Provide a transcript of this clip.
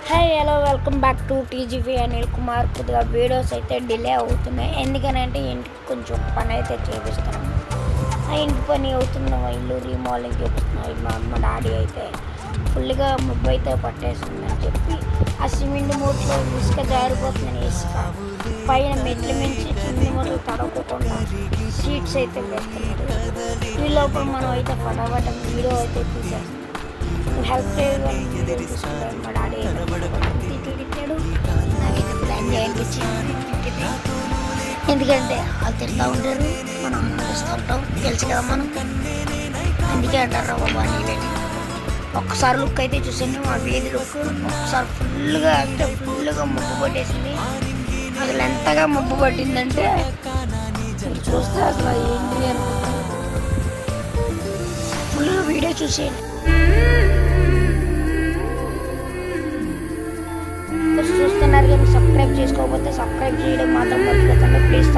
Hi hello welcome back to TGV Anil Kumar. కొద్దిగా videos అయితే delay అవుతున్నాయి. ఎందుకనంటే ఇంటికి కొంచెం పని అయితే చేపిస్తాను. ఆ ఇంటి పని అవుతున్న ఇల్లు రీమోడలింగ్ చేపిస్తున్నాయి. మా అమ్మ డాడీ అయితే ఫుల్గా ముబ్బు అయితే పట్టేస్తుందని చెప్పి ఆ సిమెంట్ మూటలో ఇసుక జారిపోతుందని ఇసుక పైన మెట్ల మించి కింది మూటలు తడవకుండా సీట్స్ అయితే వేస్తున్నారు. ఈ లోపల మనం అయితే ఫటాఫట వీడియో అయితే తీసేస్తాం. హెల్ప్ చేయగలని వీడియో తీసుకుంటాను. మా డాడీ తిట్టాడు. నాకైతే ప్లాన్ చేయాలనిపించింది. ఎందుకంటే వాళ్ళు తిడతా ఉంటారు, మనం ఆనందిస్తూ ఉంటాం. తెలుసు కదా మనం, అందుకే అంటారు రా బాబా నీళ్ళని. ఒక్కసారి లుక్ అయితే చూసాను, మా వీధి లుక్ ఒక్కసారి ఫుల్గా అంటే ఫుల్గా ముబ్బు పట్టేసింది. అసలు ఎంతగా ముబ్బు పట్టిందంటే మీరు చూస్తే అసలు ఏంటి అనుకుంటారు. ఫుల్గా వీడియో చూసేయండి. చూస్తున్నారు కానీ సబ్స్క్రైబ్ చేసుకోకపోతే సబ్స్క్రైబ్ చేయడం మాత్రం మర్చిపోకండి ప్లీజ్.